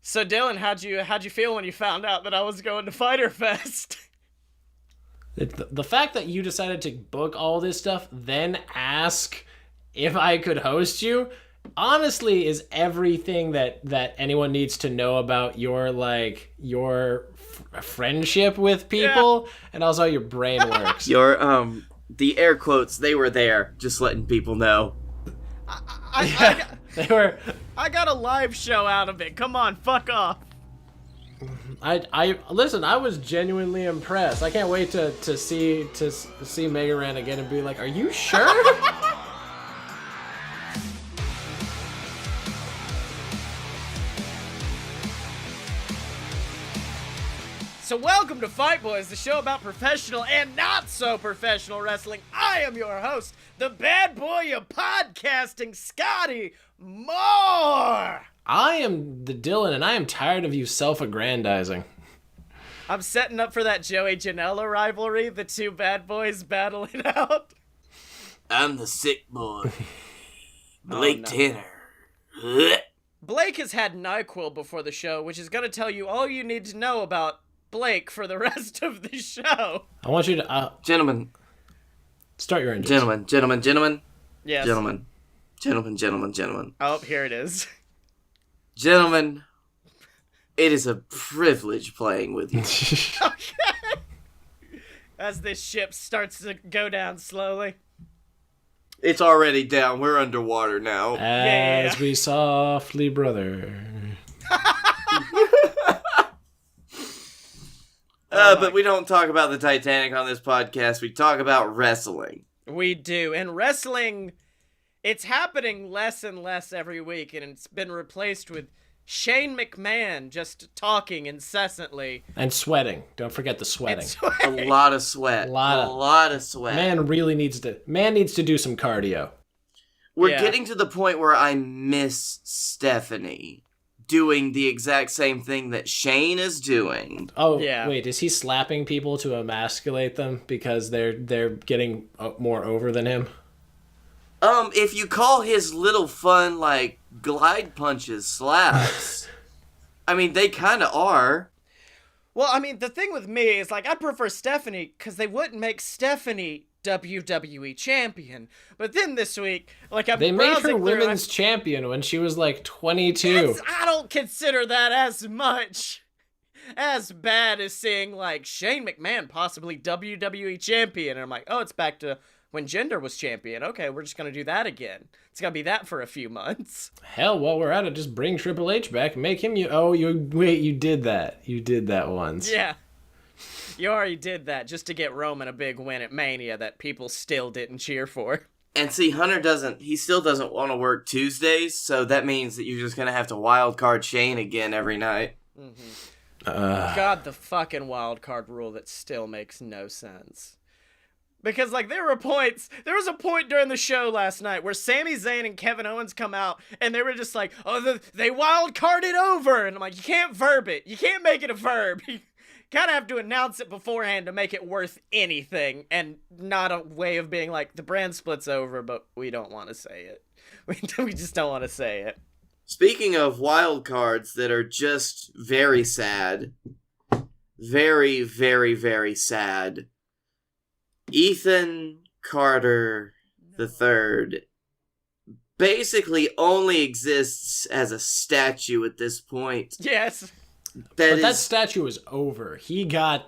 So Dylan, how'd you feel when you found out that I was going to Fyter Fest? The fact that you decided to book all this stuff, then ask if I could host you, honestly is everything that anyone needs to know about your friendship with people, and also how your brain works. The air quotes, they were there, just letting people know. I got a live show out of it. Come on, fuck off. Listen, I was genuinely impressed. I can't wait to see Mega Ran again and be like, are you sure? So welcome to Fight Boys, the show about professional and not so professional wrestling. I am your host, the bad boy of podcasting, Scottye Moore. I am the Dylan, and I am tired of you self-aggrandizing. I'm setting up for that Joey Janela rivalry, the two bad boys battling out. I'm the sick boy, Blake Tanner. Blake has had NyQuil before the show, which is going to tell you all you need to know about Blake for the rest of the show. I want you to... Gentlemen. Start your engines. Gentlemen. Yes. Gentlemen. Oh, here it is. Gentlemen, it is a privilege playing with you. Okay. As this ship starts to go down slowly. It's already down. We're underwater now. As we softly, brother. But we don't talk about the Titanic on this podcast. We talk about wrestling. We do. And wrestling, it's happening less and less every week, and it's been replaced with Shane McMahon just talking incessantly. And sweating. Don't forget the sweating. A lot of sweat. A lot of sweat. Man needs to do some cardio. We're getting to the point where I miss Stephanie doing the exact same thing that Shane is doing. Oh, yeah. Wait, is he slapping people to emasculate them because they're getting more over than him? If you call his little fun, glide punches slaps, I mean, they kind of are. Well, I mean, the thing with me is, I prefer Stephanie because they wouldn't make Stephanie WWE champion. But then this week, they made her women's champion when she was 22. I don't consider that as much as bad as seeing Shane McMahon possibly WWE champion. And I'm like, oh, it's back to when Jinder was champion. Okay, we're just gonna do that again. It's gonna be that for a few months. Hell, while we're at it, just bring Triple H back and make him you did that. You did that once. Yeah. You already did that just to get Roman a big win at Mania that people still didn't cheer for. And see, Hunter still doesn't want to work Tuesdays, so that means that you're just going to have to wild card Shane again every night. Mm-hmm. God, the fucking wild card rule that still makes no sense. Because, there was a point during the show last night where Sami Zayn and Kevin Owens come out, and they were just they wild carded over, and I'm like, you can't verb it. You can't make it a verb. Kind of have to announce it beforehand to make it worth anything, and not a way of being the brand split's over, but we don't want to say it. We just don't want to say it. Speaking of wild cards that are just very sad, very, very, very sad, Ethan Carter III basically only exists as a statue at this point. Yes. That statue is over. He got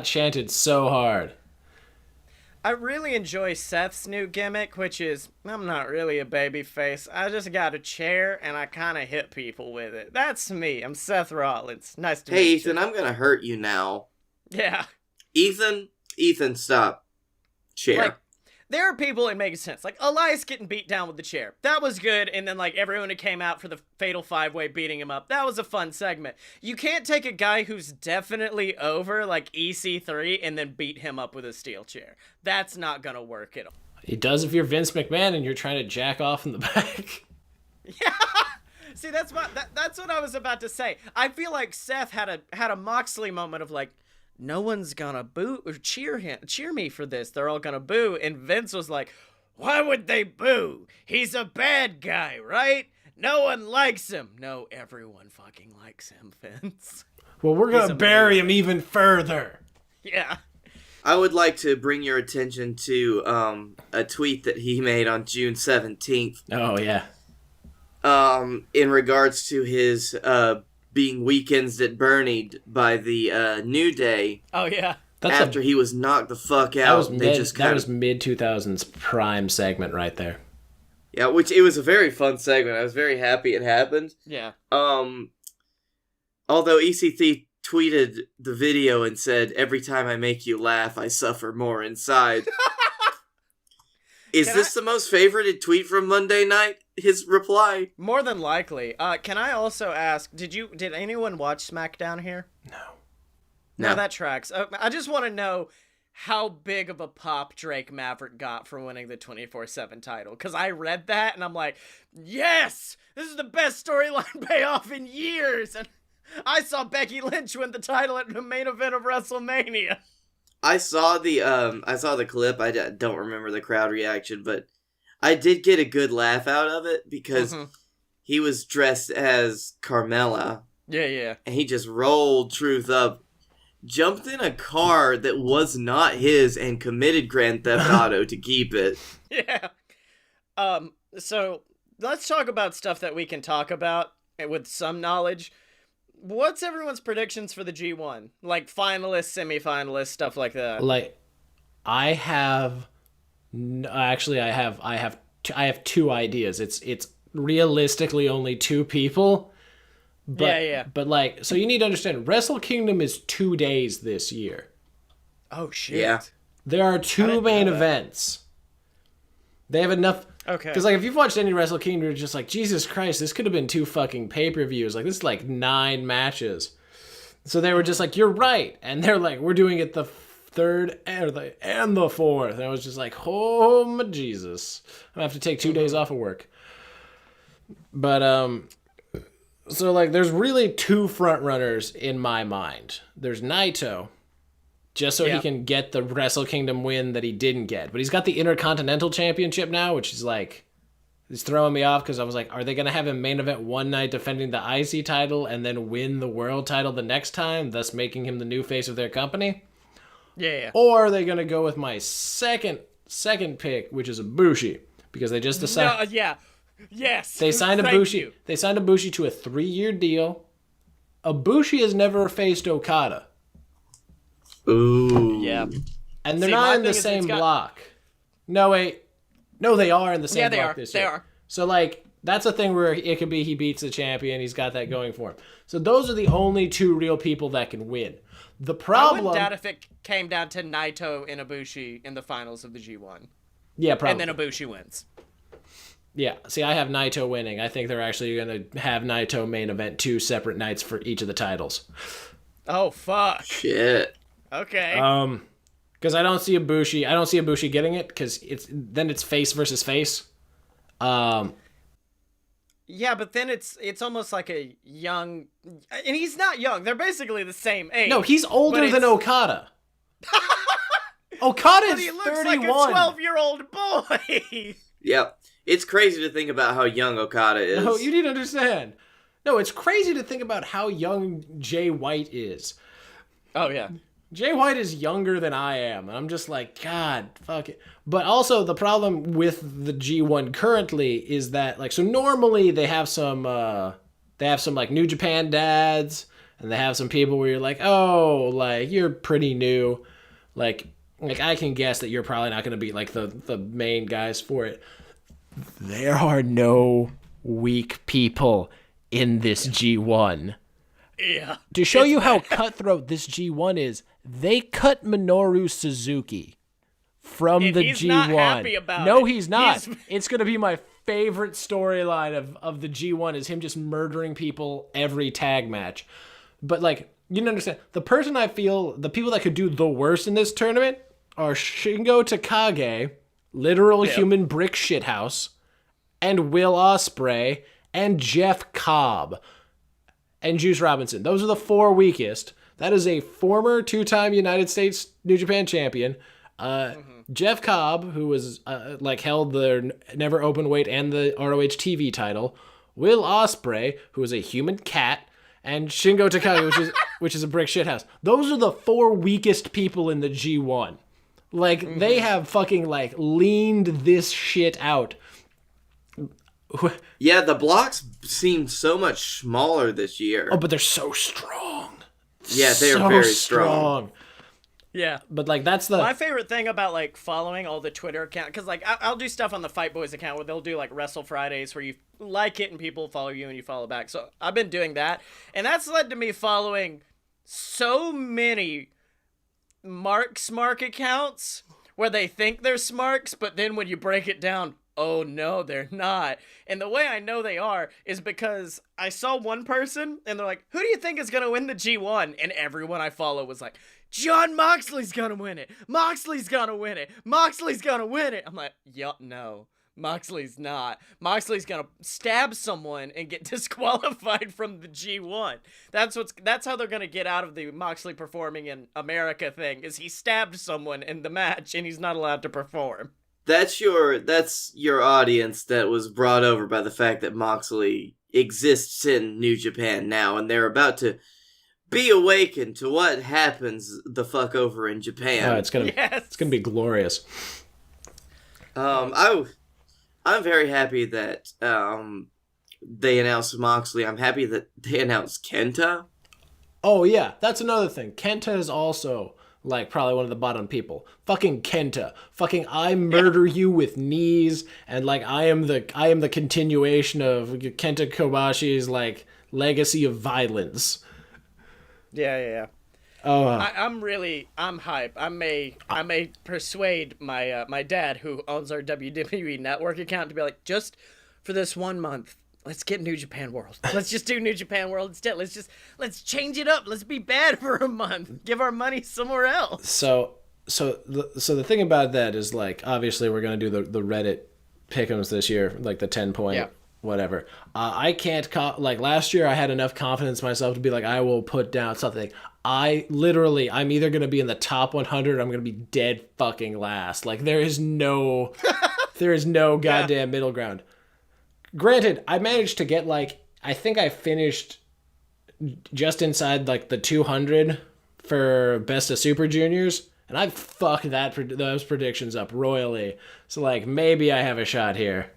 chanted so hard. I really enjoy Seth's new gimmick, which is, I'm not really a babyface. I just got a chair and I kind of hit people with it. That's me. I'm Seth Rollins. Nice to meet you. Hey, Ethan, I'm going to hurt you now. Yeah. Ethan, stop. Chair. There are people it makes sense. Elias getting beat down with the chair. That was good. And then, everyone who came out for the Fatal 5-Way beating him up. That was a fun segment. You can't take a guy who's definitely over, like EC3, and then beat him up with a steel chair. That's not gonna work at all. It does if you're Vince McMahon and you're trying to jack off in the back. Yeah. See, that's what I was about to say. I feel like Seth had a Moxley moment of no one's gonna boo or cheer me for this. They're all gonna boo. And Vince was like, why would they boo? He's a bad guy, right? No one likes him. No, everyone fucking likes him, Vince. Well, we're going to bury him even further. Yeah. I would like to bring your attention to a tweet that he made on June 17th. Oh, yeah. In regards to his being weekends at Bernie by the New Day. Oh, yeah. After he was knocked the fuck out. That was mid-2000s prime segment right there. Yeah, which it was a very fun segment. I was very happy it happened. Yeah. Although EC3 tweeted the video and said, "Every time I make you laugh, I suffer more inside." Is this the most favorited tweet from Monday night? His reply? More than likely. Can I also ask, did anyone watch SmackDown here? No, that tracks. I just want to know how big of a pop Drake Maverick got for winning the 24/7 title. Because I read that and I'm like, yes! This is the best storyline payoff in years! And I saw Becky Lynch win the title at the main event of WrestleMania. I saw the clip. I don't remember the crowd reaction, but I did get a good laugh out of it because he was dressed as Carmella. Yeah. And he just rolled Truth up, jumped in a car that was not his, and committed Grand Theft Auto to keep it. Yeah. So let's talk about stuff that we can talk about with some knowledge. What's everyone's predictions for the G1? Like finalists, semifinalists, stuff like that. Like, I have two ideas. It's realistically only two people. But, yeah. But like, so you need to understand, Wrestle Kingdom is 2 days this year. Oh shit. Yeah. There are two main events. They have enough. Okay. Because like, if you've watched any Wrestle Kingdom, you're just like, Jesus Christ, this could have been 2 fucking pay-per-views. Like, this is like 9 matches. So they were just like, you're right. And they're like, we're doing it the third and the fourth. And I was just like, oh my Jesus. I'm gonna have to take 2 days off of work. But so like, there's really 2 front runners in my mind. There's Naito, just so he can get the Wrestle Kingdom win that he didn't get. But he's got the Intercontinental Championship now, which is like, it's throwing me off because I was like, are they going to have him main event one night defending the IC title and then win the world title the next time, thus making him the new face of their company? Yeah. Or are they going to go with my second pick, which is Ibushi, because they just decided... No, yeah. Yes. They signed Ibushi. They signed Ibushi to a 3-year deal. Ibushi has never faced Okada. Ooh. Yeah. And they're not in the same block. No, wait. No, they are in the same block this year. They are. So, like, that's a thing where it could be he beats the champion. He's got that going for him. So those are the only 2 real people that can win. The problem... I wouldn't doubt if it came down to Naito and Ibushi in the finals of the G1. Yeah, probably. And then Ibushi wins. Yeah. See, I have Naito winning. I think they're actually going to have Naito main event 2 separate nights for each of the titles. Oh, fuck. Shit. Okay. Because I don't see Ibushi getting it, because it's face versus face. Yeah, but then it's almost like a young, and he's not young. They're basically the same age. No, he's older than Okada. Okada is 31. He looks like a 12-year-old boy. Yep. It's crazy to think about how young Okada is. No, you need to understand. No, it's crazy to think about how young Jay White is. Oh, yeah. Jay White is younger than I am, and I'm just like, God, fuck it. But also, the problem with the G1 currently is that, like, so normally they have some like New Japan dads, and they have some people where you're like, oh, like, you're pretty new. Like I can guess that you're probably not going to be, like, the main guys for it. There are no weak people in this G1. Yeah. To show you how cutthroat this G1 is, they cut Minoru Suzuki from the he's G1. Not happy about no, it. He's not. It's going to be my favorite storyline of the G1 is him just murdering people every tag match. But, like, you don't understand. The people that could do the worst in this tournament are Shingo Takagi, literal human brick shithouse, and Will Ospreay, and Jeff Cobb. And Juice Robinson. Those are the 4 weakest. That is a former 2-time United States New Japan champion. Jeff Cobb, who was held the Never Open Weight and the ROH TV title. Will Ospreay, who is a human cat, and Shingo Takagi, which is a brick shithouse. Those are the 4 weakest people in the G1. Like, they have fucking, like, leaned this shit out. Yeah, the blocks seem so much smaller this year. Oh, but they're so strong. Yeah, they are very strong. Yeah. But, like, that's the... My favorite thing about, like, following all the Twitter account, because, like, I'll do stuff on the Fight Boys account where they'll do, like, Wrestle Fridays where you like it and people follow you and you follow back. So I've been doing that. And that's led to me following so many Mark accounts where they think they're Smarks, but then when you break it down, oh no, they're not. And the way I know they are is because I saw one person and they're like, who do you think is going to win the G1? And everyone I follow was like, John Moxley's going to win it. Moxley's going to win it. Moxley's going to win it. I'm like, yup, no. Moxley's not. Moxley's gonna stab someone and get disqualified from the G1. That's how they're gonna get out of the Moxley performing in America thing, is he stabbed someone in the match and he's not allowed to perform. That's your audience that was brought over by the fact that Moxley exists in New Japan now, and they're about to be awakened to what happens the fuck over in Japan. It's gonna be glorious. I'm very happy that they announced Moxley. I'm happy that they announced Kenta. Oh yeah, that's another thing. Kenta is also like probably one of the bottom people. Fucking Kenta. Fucking I murder you with knees, and like I am the continuation of Kenta Kobashi's like legacy of violence. Yeah. Oh, I'm hype. I may persuade my dad, who owns our WWE Network account, to be like, just for this 1 month, let's get New Japan World. Let's just do New Japan World instead. Let's change it up. Let's be bad for a month. Give our money somewhere else. So the thing about that is, like, obviously we're gonna do the Reddit pick'ems this year, like the 10-point. Whatever. I can't like last year I had enough confidence in myself to be like, I will put down something. I'm either going to be in the top 100 or I'm going to be dead fucking last. Like there is no goddamn middle ground. Granted, I managed to get like, I think I finished just inside like the 200 for Best of Super Juniors, and I fucked those predictions up royally. So like maybe I have a shot here.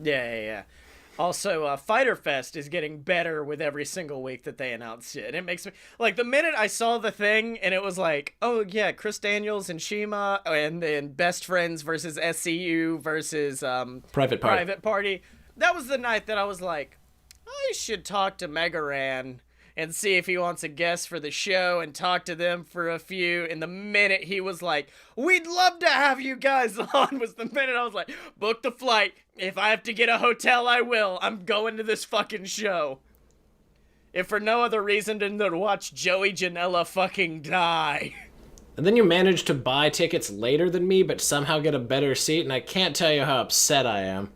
Yeah. Also, Fyter Fest is getting better with every single week that they announce it. And it makes me, like, the minute I saw the thing and it was like, oh yeah, Chris Daniels and Shima, and then Best Friends versus SCU versus Private Party. That was the night that I was like, I should talk to Megaran and see if he wants a guest for the show and talk to them for a few. And the minute he was like, we'd love to have you guys on, was the minute I was like, book the flight. If I have to get a hotel, I will. I'm going to this fucking show. If for no other reason than to watch Joey Janela fucking die. And then you managed to buy tickets later than me, but somehow get a better seat, and I can't tell you how upset I am.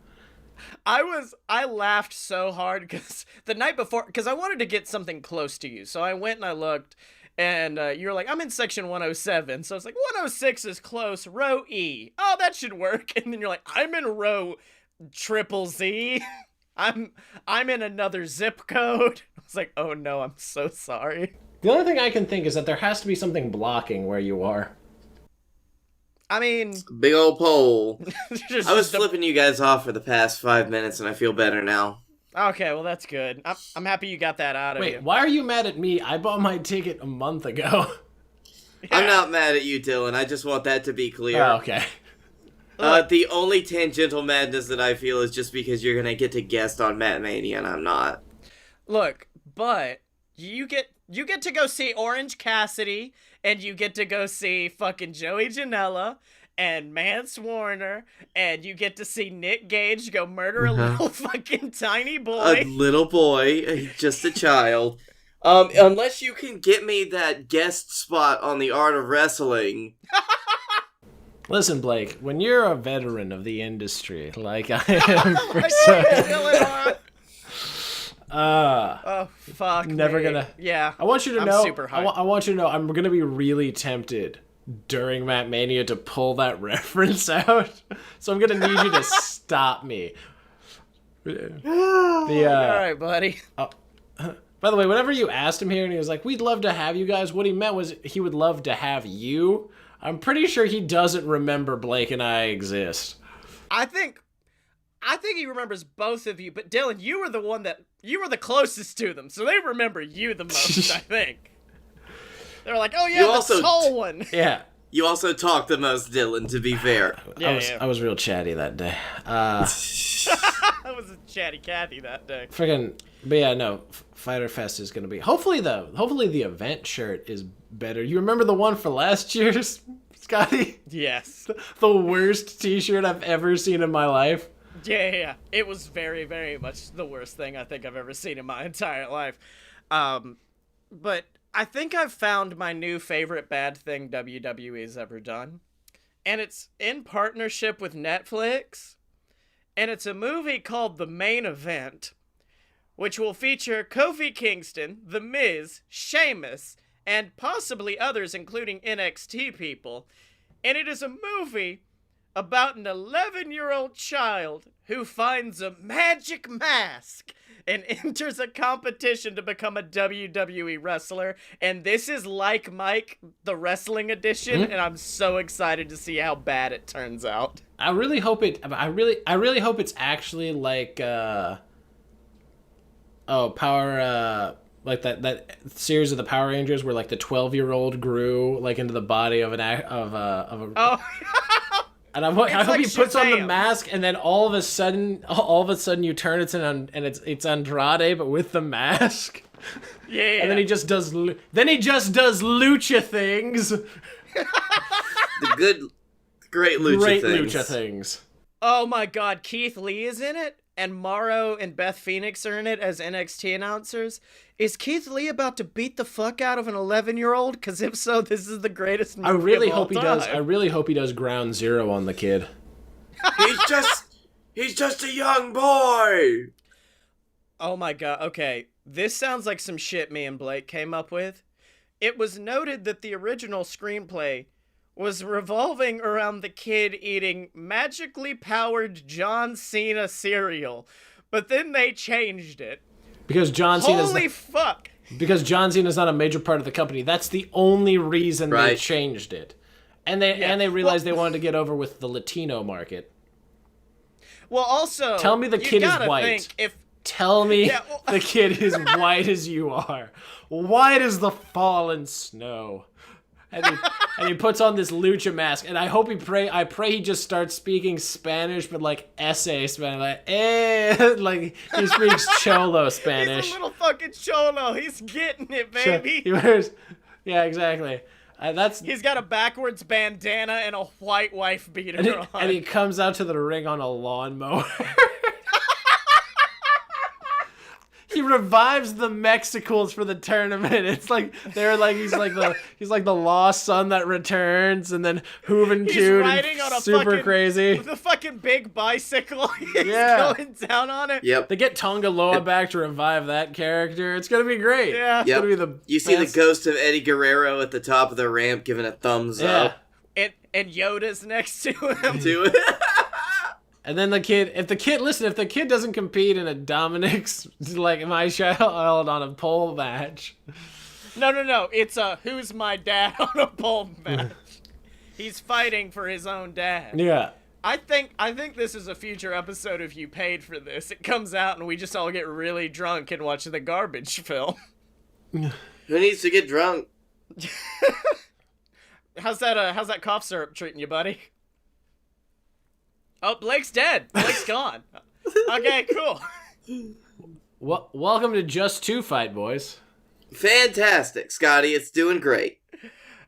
I laughed so hard because the night before, because I wanted to get something close to you. So I went and I looked, and you were like, I'm in section 107. So it's like, 106 is close, row E. Oh, that should work. And then you're like, I'm in row triple Z. I'm in another zip code. I was like, oh no, I'm so sorry. The only thing I can think is that there has to be something blocking where you are. I mean, big old pole. I was flipping you guys off for the past 5 minutes, and I feel better now. Okay, well that's good. I'm happy you got that out of you. Wait, why are you mad at me? I bought my ticket a month ago. Yeah. I'm not mad at you, Dylan. I just want that to be clear. Oh, okay. The only tangential madness that I feel is just because you're gonna get to guest on Matt Mania, and I'm not. Look, but you get to go see Orange Cassidy, and you get to go see fucking Joey Janela and Mance Warner, and you get to see Nick Gage go murder a little fucking tiny boy. A little boy, just a child. Unless you can get me that guest spot on the Art of Wrestling. Listen, Blake, when you're a veteran of the industry, like I am, oh fuck! Never me. gonna. Yeah, I want you to know. Super hyped. I want you to know. I'm gonna be really tempted during Matt Mania to pull that reference out. So I'm gonna need you to stop me. All right, buddy. By the way, whenever you asked him here and he was like, we'd love to have you guys, what he meant was he would love to have you. I'm pretty sure he doesn't remember Blake and I exist. I think he remembers both of you, but Dylan, you were the closest to them, so they remember you the most, I think. They're like, oh yeah, the tall one. Yeah. You also talked the most, Dylan, to be fair. I was real chatty that day. I was a chatty Cathy that day. But yeah, no, Fyter Fest is going to be... Hopefully the event shirt is better. You remember the one for last year's, Scotty? Yes. The worst t-shirt I've ever seen in my life. Yeah. It was very, very much the worst thing I think I've ever seen in my entire life. But I think I've found my new favorite bad thing WWE's ever done. And it's in partnership with Netflix. And it's a movie called The Main Event, which will feature Kofi Kingston, The Miz, Sheamus, and possibly others, including NXT people. And it is a movie about an 11-year-old child who finds a magic mask and enters a competition to become a WWE wrestler. And this is like Mike, the wrestling edition, and I'm so excited to see how bad it turns out. I really hope it's actually like like that series of the Power Rangers where like the 12-year-old grew like into the body of a and I hope he puts on the mask and then all of a sudden you turn it's Andrade but with the mask. Yeah. And then he just does lucha things. Great lucha things. Oh my God, Keith Lee is in it, and Morrow and Beth Phoenix are in it as NXT announcers. Is Keith Lee about to beat the fuck out of an 11-year-old? Because if so, this is the greatest movie I really of all hope time. I really hope he does Ground Zero on the kid. He's just a young boy. Oh my God. Okay, this sounds like some shit me and Blake came up with. It was noted that the original screenplay was revolving around the kid eating magically powered John Cena cereal, but then they changed it. Because John Cena's fuck. Because John Cena's not a major part of the company. That's the only reason they changed it. And they realized they wanted to get over with the Latino market. Well, also, tell me the kid is white. Tell me the kid is white as you are. White as the fallen snow. And he puts on this lucha mask, and I pray he just starts speaking Spanish, but like essay Spanish, like he speaks Cholo Spanish. He's a little fucking Cholo. He's getting it, baby. Yeah, exactly. He's got a backwards bandana and a white wife beater on. And he comes out to the ring on a lawnmower. He revives the Mexicals for the tournament. It's like he's like the lost son that returns, and then Juventud riding on a super crazy. The fucking big bicycle. He's going down on it. Yep. They get Tonga Loa back to revive that character. It's gonna be great. Yeah. It's gonna be the You see the ghost of Eddie Guerrero at the top of the ramp giving a thumbs up. And Yoda's next to him. And then if the kid doesn't compete in a Dominic's, like, my child on a pole match. No. It's a who's my dad on a pole match. He's fighting for his own dad. Yeah. I think this is a future episode of You Paid for This. It comes out and we just all get really drunk and watch the garbage film. Who needs to get drunk? How's that cough syrup treating you, buddy? Oh, Blake's dead. Blake's gone. Okay, cool. Welcome to Just Two Fight, boys. Fantastic, Scotty. It's doing great.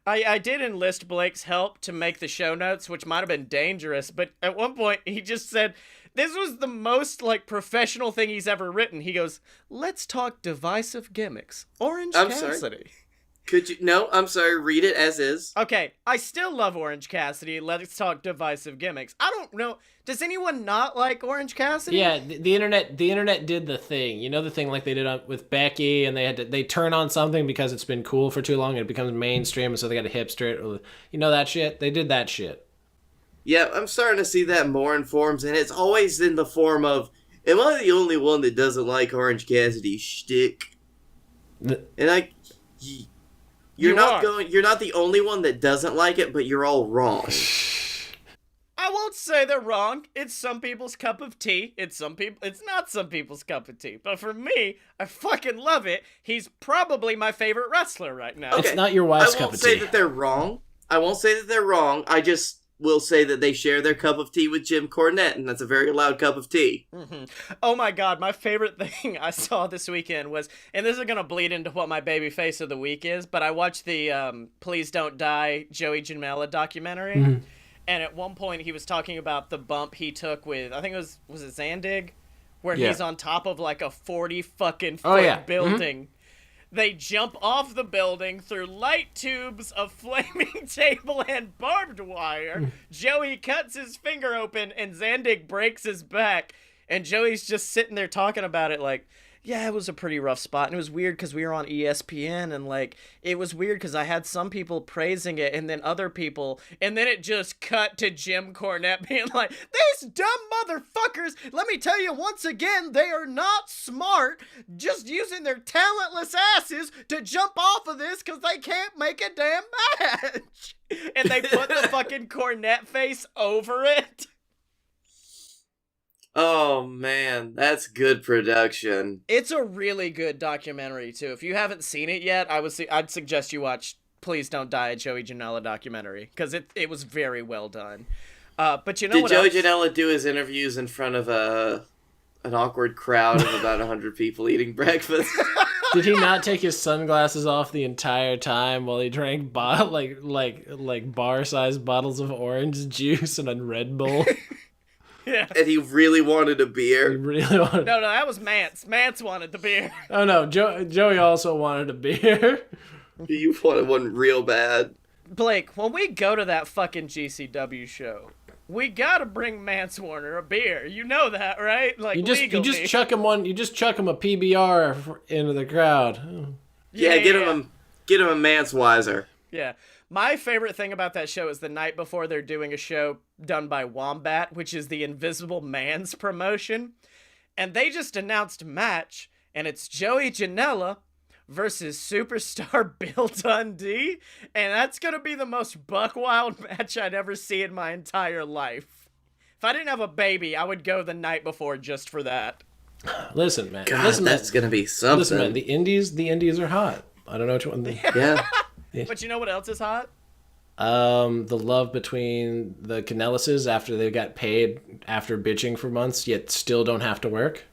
I did enlist Blake's help to make the show notes, which might have been dangerous, but at one point he just said, this was the most, like, professional thing he's ever written. He goes, let's talk divisive gimmicks. Orange Cassidy. Sorry. Could you? No, I'm sorry. Read it as is. Okay, I still love Orange Cassidy. Let's talk divisive gimmicks. I don't know. Does anyone not like Orange Cassidy? Yeah, the internet did the thing. You know the thing like they did with Becky, and they turn on something because it's been cool for too long and it becomes mainstream, and so they got to hipster it. You know that shit? They did that shit. Yeah, I'm starting to see that more in forums, and it's always in the form of Am I the only one that doesn't like Orange Cassidy's shtick? And you're not the only one that doesn't like it, but you're all wrong. I won't say they're wrong. It's some people's cup of tea. It's not some people's cup of tea. But for me, I fucking love it. He's probably my favorite wrestler right now. Okay. It's not your wife's cup of tea. I won't say that they're wrong. I just will say that they share their cup of tea with Jim Cornette, and that's a very loud cup of tea. Mm-hmm. Oh my god, my favorite thing I saw this weekend was, and this is going to bleed into what my baby face of the week is, but I watched the Please Don't Die Joey Janela documentary. Mm-hmm. And at one point, he was talking about the bump he took with, I think was it Zandig? Where he's on top of like a 40 fucking foot building. Mm-hmm. They jump off the building through light tubes, a flaming table, and barbed wire. Joey cuts his finger open, and Zandig breaks his back. And Joey's just sitting there talking about it like, yeah, it was a pretty rough spot. And it was weird because we were on ESPN, and like, it was weird because I had some people praising it and then other people. And then it just cut to Jim Cornette being like, these dumb motherfuckers, let me tell you once again, they are not smart, just using their talentless asses to jump off of this because they can't make a damn match. And they put the fucking Cornette face over it. Oh man, that's good production. It's a really good documentary too. If you haven't seen it yet, I'd suggest you watch Please Don't Die, a Joey Janela documentary, because it was very well done. But you know, did Joey Janela do his interviews in front of an awkward crowd of about 100 people eating breakfast? Did he not take his sunglasses off the entire time while he drank like bar-sized bottles of orange juice and a Red Bull? Yeah. And he really wanted a beer. No, that was Mance. Mance wanted the beer. Oh no, Joey also wanted a beer. You wanted one real bad. Blake, when we go to that fucking GCW show, we gotta bring Mance Warner a beer. You know that, right? Like, you just chuck him one. You just chuck him a PBR into the crowd. Yeah, get him a Mance Weiser. Yeah. My favorite thing about that show is the night before they're doing a show done by Wombat, which is the Invisible Man's promotion. And they just announced a match, and it's Joey Janela versus superstar Bill Dundee. And that's going to be the most buck wild match I'd ever see in my entire life. If I didn't have a baby, I would go the night before just for that. Listen, man. God, that's going to be something. Listen, man, the indies are hot. I don't know which one Yeah. But you know what else is hot? The love between the Canellises after they got paid after bitching for months, yet still don't have to work.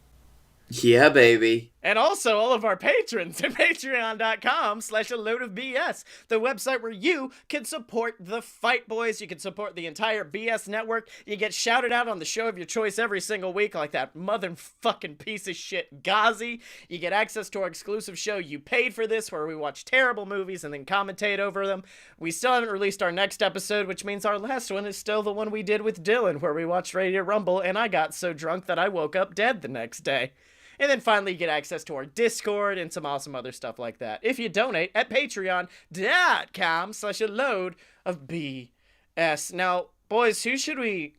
Yeah, baby. And also all of our patrons at patreon.com/a-load-of-BS, the website where you can support the Fight Boys. You can support the entire BS network. You get shouted out on the show of your choice every single week, like that motherfucking piece of shit Ghazi. You get access to our exclusive show, You Paid for This, where we watch terrible movies and then commentate over them. We still haven't released our next episode, which means our last one is still the one we did with Dylan, where we watched Ready to Rumble, and I got so drunk that I woke up dead the next day. And then finally you get access to our Discord and some awesome other stuff like that if you donate at patreon.com/a-load-of-BS. Now, boys, who should we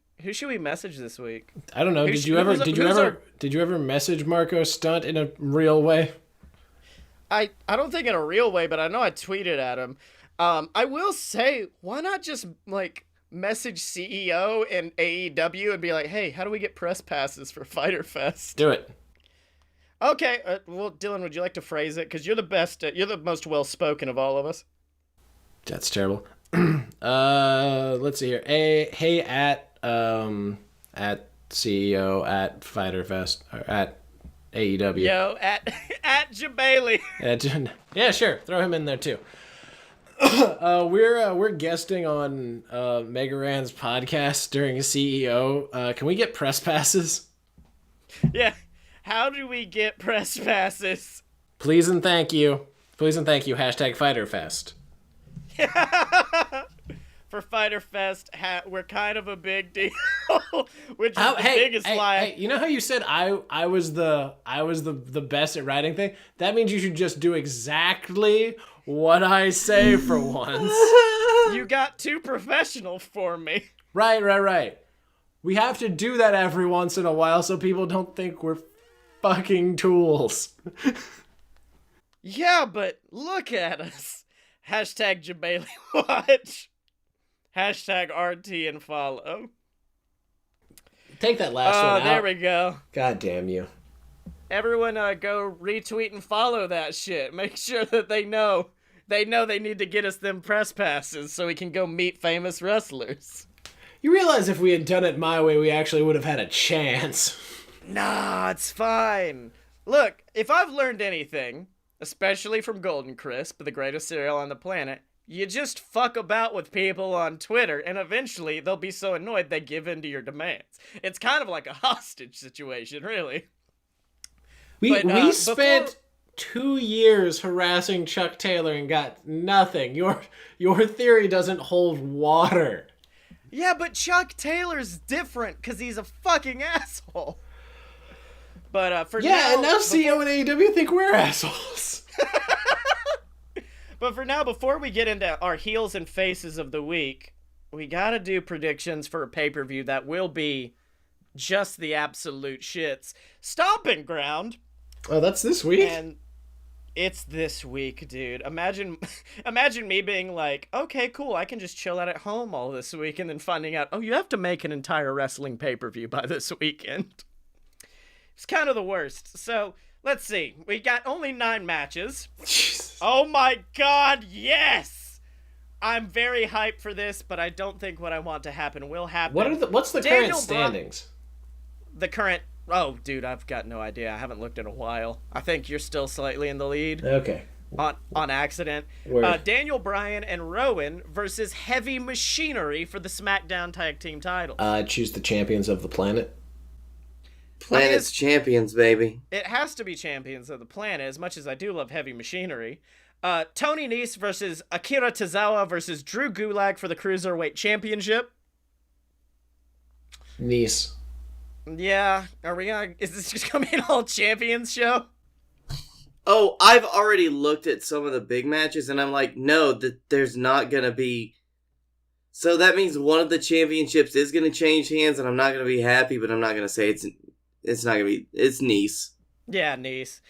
message this week? I don't know. Did you ever message Marco Stunt in a real way? I don't think in a real way, but I know I tweeted at him. I will say, why not just message CEO and AEW and be like, hey, how do we get press passes for Fyter Fest? Do it. Okay, well, Dylan, would you like to phrase it? Because you're the best, you're the most well-spoken of all of us. That's terrible. Let's see here. Hey, at CEO at Fyter Fest, or at AEW. Yo, at Jabali. Yeah, sure. Throw him in there, too. We're guesting on Mega Ran's podcast during CEO. Can we get press passes? Yeah. How do we get press passes? Please and thank you. Hashtag Fyter Fest. For Fyter Fest, we're kind of a big deal, which is the biggest lie. Hey, you know how you said I was the best at writing thing? That means you should just do exactly what I say for once. You got too professional for me. Right. We have to do that every once in a while so people don't think we're fucking tools. Yeah, but look at us. Hashtag Jabailey Watch. Hashtag RT and follow. Take that last one out. There we go. God damn you. Everyone go retweet and follow that shit. Make sure that they know. They know they need to get us them press passes so we can go meet famous wrestlers. You realize if we had done it my way, we actually would have had a chance. Nah, it's fine. Look, if I've learned anything, especially from Golden Crisp, the greatest cereal on the planet, you just fuck about with people on Twitter, and eventually they'll be so annoyed they give in to your demands. It's kind of like a hostage situation, really. We spent 2 years harassing Chuck Taylor and got nothing. Your theory doesn't hold water. Yeah, but Chuck Taylor's different because he's a fucking asshole. But for now... Yeah, and now CEO and AEW think we're assholes. But for now, before we get into our heels and faces of the week, we gotta do predictions for a pay-per-view that will be just the absolute shits. Stomping Ground. Oh, that's this week? And it's this week, dude. Imagine me being like, okay, cool, I can just chill out at home all this week, and then finding out, oh, you have to make an entire wrestling pay-per-view by this weekend. It's kind of the worst. So, let's see. We got only 9 matches. Jesus. Oh my god, yes! I'm very hyped for this, but I don't think what I want to happen will happen. What's the current standings? The current... Oh, dude, I've got no idea. I haven't looked in a while. I think you're still slightly in the lead. Okay. On accident. Daniel Bryan and Rowan versus Heavy Machinery for the SmackDown Tag Team titles. Choose the champions of the planet. Planet's champions, baby. It has to be champions of the planet, as much as I do love Heavy Machinery. Tony Nese versus Akira Tozawa versus Drew Gulak for the Cruiserweight Championship. Nese. Yeah, is this just gonna be an all champions show? Oh, I've already looked at some of the big matches, and I'm like, no, there's not gonna be. So that means one of the championships is gonna change hands, and I'm not gonna be happy, but I'm not gonna say it's not gonna be. It's Nese. Yeah, Nese.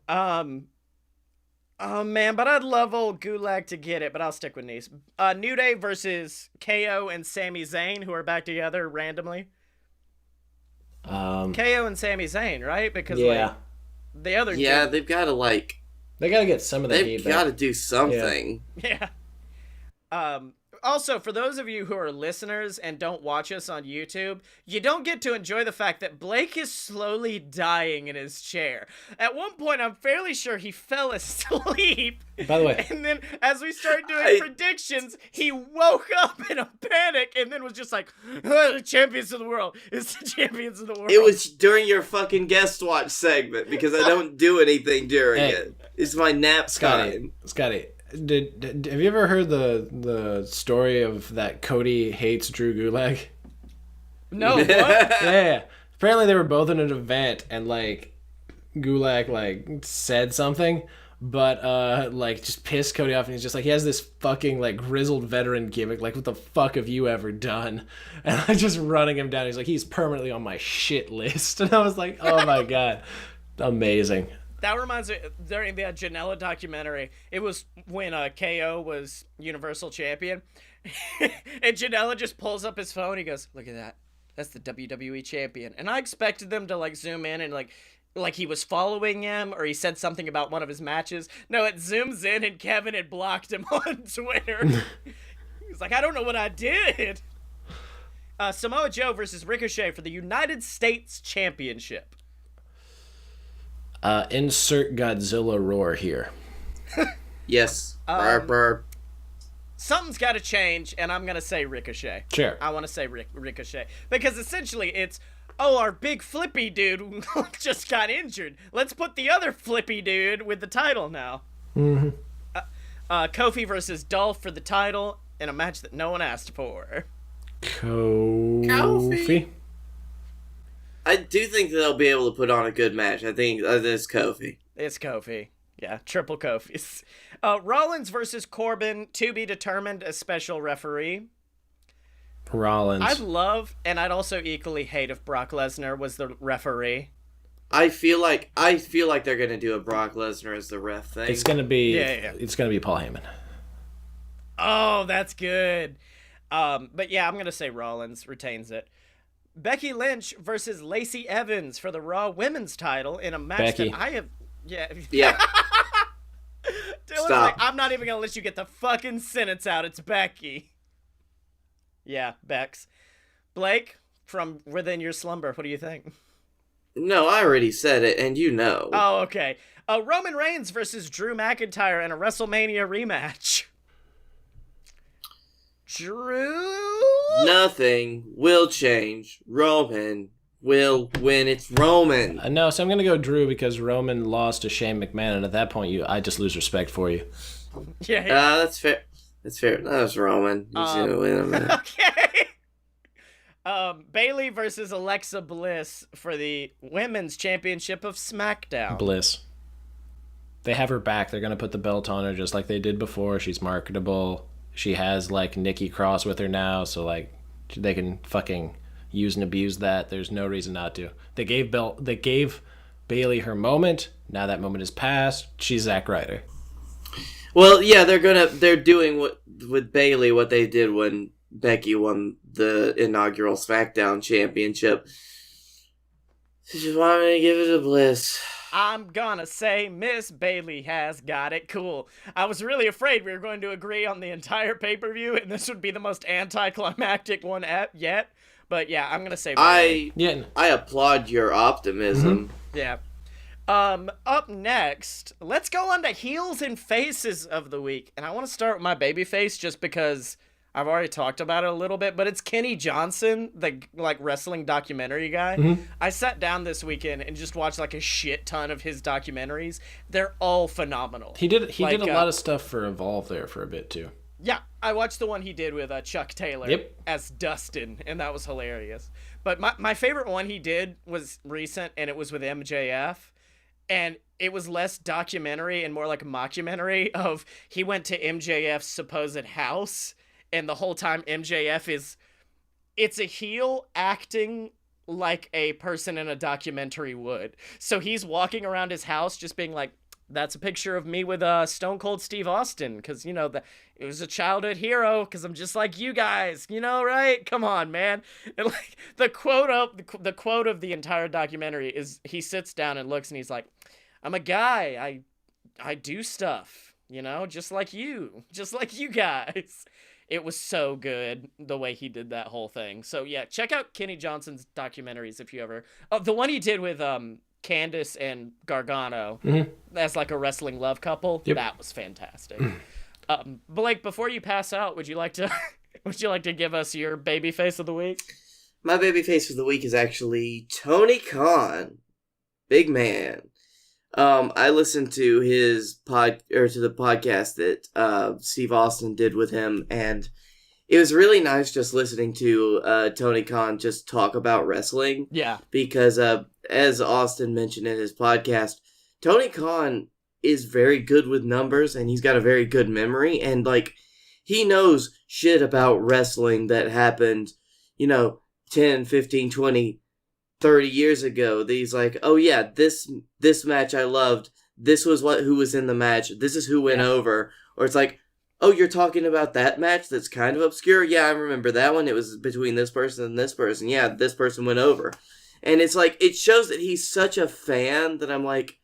Oh man, but I'd love old Gulak to get it, but I'll stick with Nese. New Day versus KO and Sami Zayn, who are back together randomly. KO and Sami Zayn, right? Because the other they've got to they got to get some of that. They've got to do something. Yeah. Also, for those of you who are listeners and don't watch us on YouTube, you don't get to enjoy the fact that Blake is slowly dying in his chair. At one point, I'm fairly sure he fell asleep. By the way. And then as we started doing predictions, he woke up in a panic and then was just like, the champions of the world. It's the champions of the world. It was during your fucking guest watch segment because I don't do anything during it. It's my nap time. Scottye. Have you ever heard the story of that Cody hates Drew Gulak? No, what? Yeah. Apparently they were both in an event and Gulak said something, but just pissed Cody off, and he's just he has this fucking grizzled veteran gimmick. What the fuck have you ever done? And I'm just running him down. He's he's permanently on my shit list. And I was like, oh my god, amazing. That reminds me, during the Janela documentary, it was when KO was Universal Champion, and Janela just pulls up his phone, he goes, look at that, that's the WWE Champion. And I expected them to zoom in and he was following him, or he said something about one of his matches. No, it zooms in and Kevin had blocked him on Twitter. He's like, I don't know what I did. Samoa Joe versus Ricochet for the United States Championship. Insert Godzilla roar here. Yes. Burr. Something's got to change, and I'm going to say Ricochet. Sure. I want to say Ricochet. Because essentially it's, our big flippy dude just got injured. Let's put the other flippy dude with the title now. Mm-hmm. Kofi versus Dolph for the title in a match that no one asked for. Kofi. I do think that they'll be able to put on a good match. I think it's Kofi. It's Kofi. Yeah, triple Kofis. Rollins versus Corbin, to be determined as special referee. Rollins. I'd love, and I'd also equally hate if Brock Lesnar was the referee. I feel like they're gonna do a Brock Lesnar as the ref thing. It's gonna be Yeah. It's gonna be Paul Heyman. Oh, that's good. But yeah, I'm gonna say Rollins retains it. Becky Lynch versus Lacey Evans for the Raw Women's title in a match Becky. that I have. Yeah. Yeah. Dylan's Stop. like, I'm not even gonna let you get the fucking sentence out. It's Becky. Yeah, Bex. Blake, from Within Your Slumber, what do you think? No, I already said it, and you know. Oh, okay. Roman Reigns versus Drew McIntyre in a WrestleMania rematch. Drew? Nothing will change. Roman will win. It's Roman. No, so I'm gonna go Drew because Roman lost to Shane McMahon, and at that point, I just lose respect for you. Yeah. That's fair. That's fair. That was Roman. He's gonna win a minute. Okay. Bailey versus Alexa Bliss for the Women's Championship of SmackDown. Bliss. They have her back. They're gonna put the belt on her just like they did before. She's marketable. She has like Nikki Cross with her now, so like they can fucking use and abuse that. There's no reason not to. They gave Bailey her moment. Now that moment is past. She's Zack Ryder. Well, yeah, they're doing with Bailey what they did when Becky won the inaugural SmackDown championship. She just wanted me to give it to Bliss. I'm gonna say Miss Bailey has got it cool. I was really afraid we were going to agree on the entire pay-per-view, and this would be the most anticlimactic one yet. But yeah, I'm gonna say Bailey. I applaud your optimism. Yeah. Up next, let's go on to heels and faces of the week. And I want to start with my baby face just because I've already talked about it a little bit, but it's Kenny Johnson, the like wrestling documentary guy. I sat down this weekend and just watched like a shit ton of his documentaries. They're all phenomenal. He did a lot of stuff for Evolve there for a bit too. Yeah, I watched the one he did with Chuck Taylor as Dustin, and that was hilarious. But my favorite one he did was recent, and it was with MJF. And it was less documentary and more like a mockumentary of he went to MJF's supposed house, and the whole time it's a heel acting like a person in a documentary would. So he's walking around his house just being like, that's a picture of me with Stone Cold Steve Austin, because, you know, it was a childhood hero, because I'm just like you guys, you know, right? Come on, man. And like the quote of the entire documentary is he sits down and looks and he's like, I'm a guy. I do stuff, you know, just like you guys. It was so good the way he did that whole thing. So yeah, check out Kenny Johnson's documentaries if you ever. Oh, the one he did with Candice and Gargano, as like a wrestling love couple. Yep. That was fantastic. Blake, before you pass out, would you like to give us your baby face of the week? My baby face of the week is actually Tony Khan, big man. I listened to his to the podcast that Steve Austin did with him, and it was really nice just listening to Tony Khan just talk about wrestling. Yeah. Because as Austin mentioned in his podcast, Tony Khan is very good with numbers, and he's got a very good memory, and like he knows shit about wrestling that happened, 10, 15, 20, 30 years ago. He's like, oh yeah, this match I loved. This was who was in the match. This is who went over. Or it's like, oh, you're talking about that match that's kind of obscure? Yeah, I remember that one. It was between this person and this person. Yeah, this person went over. And it's like, it shows that he's such a fan that I'm like,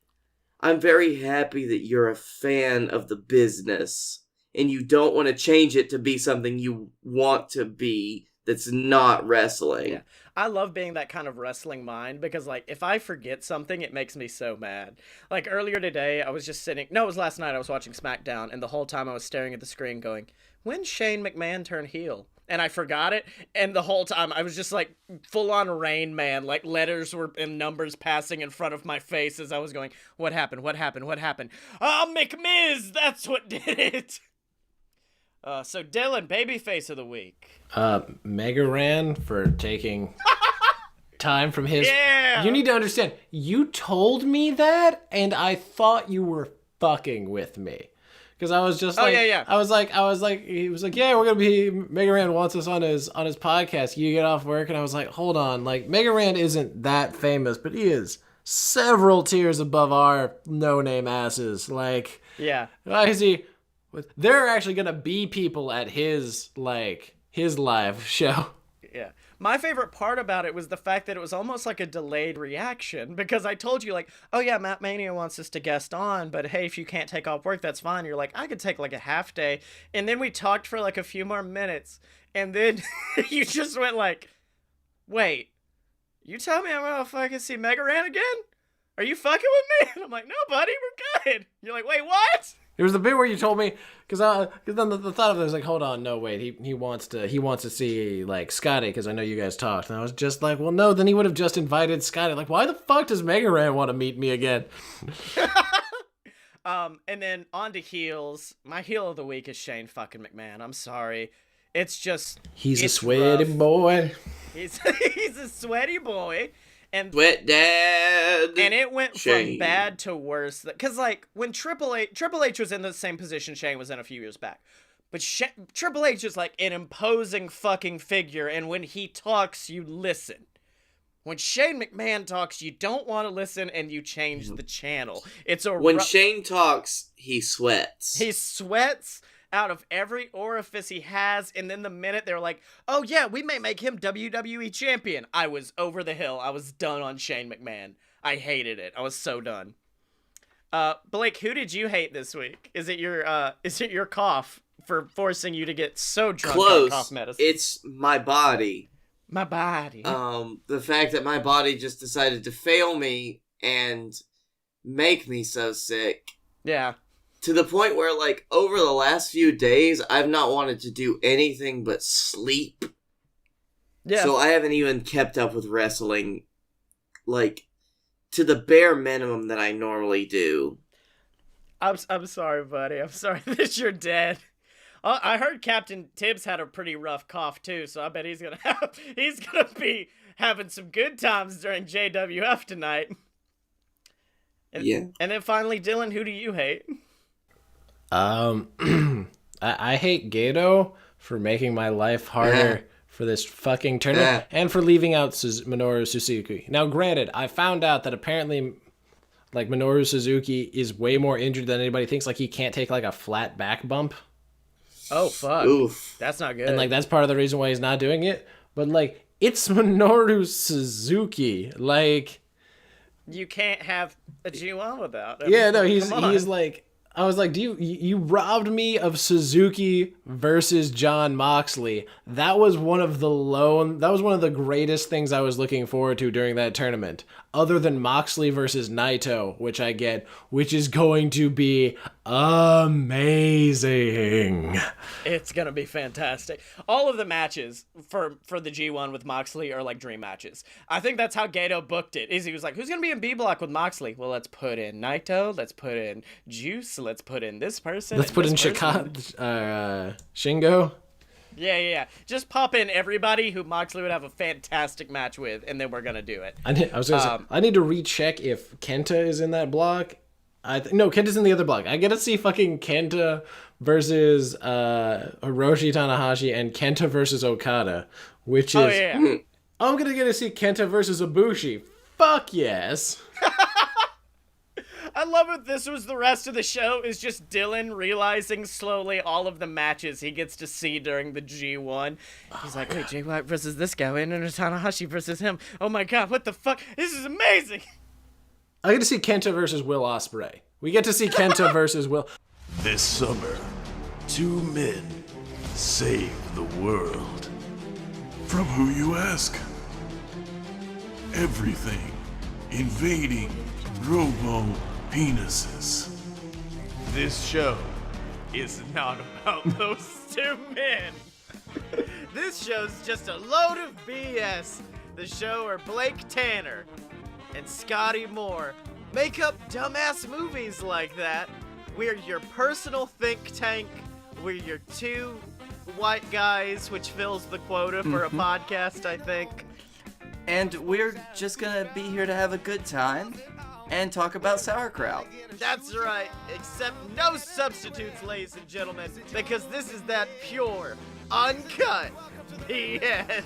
I'm very happy that you're a fan of the business and you don't want to change it to be something you want to be that's not wrestling. Yeah. I love being that kind of wrestling mind because, like, if I forget something, it makes me so mad. Like, earlier today, I was just it was last night, I was watching SmackDown, and the whole time I was staring at the screen going, when's Shane McMahon turn heel? And I forgot it, and the whole time I was just, like, full-on Rain Man, like, letters and numbers passing in front of my face as I was going, what happened? Oh, McMiz, that's what did it! So Dylan, babyface of the week. Mega Ran for taking time from his. Yeah. You need to understand. You told me that, and I thought you were fucking with me, Because I was just Oh, like, yeah. I was like, he was like, yeah, we're gonna be, Mega Ran wants us on his podcast. You get off work, and I was like, hold on, like Mega Ran isn't that famous, but he is several tiers above our no-name asses. Like, Yeah. why is he? There are actually gonna be people at his live show. Yeah. My favorite part about it was the fact that it was almost like a delayed reaction, because I told you, like, oh yeah, Matt Mania wants us to guest on, but hey, if you can't take off work, that's fine. You're like, I could take like a half day. And then we talked for like a few more minutes, and then you just went like, wait, you tell me I'm gonna fucking see Mega Ran again? Are you fucking with me? And I'm like, no, buddy, we're good. You're like, wait, what? It was the bit where you told me, because then the thought of it was like, hold on, no, wait, he wants to see like Scottye, because I know you guys talked, and I was just like, well, no, then he would have just invited Scottye. Like, why the fuck does Mega Ran want to meet me again? And then on to heels. My heel of the week is Shane fucking McMahon. I'm sorry, it's just He's it's a sweaty rough. Boy. He's a sweaty boy. And Sweat Dad. And it went Shane. from bad to worse. Because, like, when Triple H was in the same position Shane was in a few years back. But Triple H is, like, an imposing fucking figure. And when he talks, you listen. When Shane McMahon talks, you don't want to listen, and you change the channel. It's a When Shane talks, he sweats. He sweats out of every orifice he has, and then the minute they're like, oh yeah, we may make him WWE champion, I was over the hill. I was done on Shane McMahon. I hated it. I was so done. Blake, who did you hate this week? Is it your cough for forcing you to get so drunk on cough medicine? It's my body. My body. The fact that my body just decided to fail me and make me so sick. Yeah. To the point where, like, over the last few days, I've not wanted to do anything but sleep. Yeah. So I haven't even kept up with wrestling, like, to the bare minimum that I normally do. I'm sorry, buddy. I'm sorry that you're dead. I heard Captain Tibbs had a pretty rough cough too, so I bet he's gonna be having some good times during JWF tonight. Yeah. And then finally, Dylan, who do you hate? I hate Gato for making my life harder for this fucking tournament and for leaving out Minoru Suzuki. Now, granted, I found out that apparently, like, Minoru Suzuki is way more injured than anybody thinks. Like, he can't take, like, a flat back bump. Oh, fuck. Oof. That's not good. And, like, that's part of the reason why he's not doing it. But, like, it's Minoru Suzuki. Like, you can't have a G1 without him. yeah, no, Come on. he's like, I was like, you robbed me of Suzuki versus John Moxley. That was one of the greatest things I was looking forward to during that tournament. Other than Moxley versus Naito, which I get, which is going to be amazing. It's gonna be fantastic. All of the matches for the G1 with Moxley are like dream matches. I think that's how Gato booked it. He was like, who's gonna be in B Block with Moxley? Well, let's put in Naito, let's put in Juice, let's put in this person. Let's put in Shingo. Yeah. Just pop in everybody who Moxley would have a fantastic match with, and then we're gonna do it. I need to recheck if Kenta is in that block. No, Kenta's in the other block. I gotta see fucking Kenta versus Hiroshi Tanahashi and Kenta versus Okada, which is... Oh, yeah. I'm gonna get to see Kenta versus Ibushi. Fuck yes. I love it. This was the rest of the show is just Dylan realizing slowly all of the matches he gets to see during the G1. He's like, wait, Jay White versus this guy, and then Tanahashi versus him. Oh my god, what the fuck? This is amazing. I get to see Kenta versus Will Ospreay. We get to see Kenta versus Will. This summer, two men save the world. From who, you ask? Everything invading robo-penises. This show is not about those two men. This show's just a load of BS. The show where Blake Tanner and Scottye Moore make up dumbass movies like that. We're your personal think tank. We're your two white guys, which fills the quota for a podcast, I think. And we're just gonna be here to have a good time. and talk about sauerkraut. That's right, except no substitutes, ladies and gentlemen, because this is that pure, uncut BS.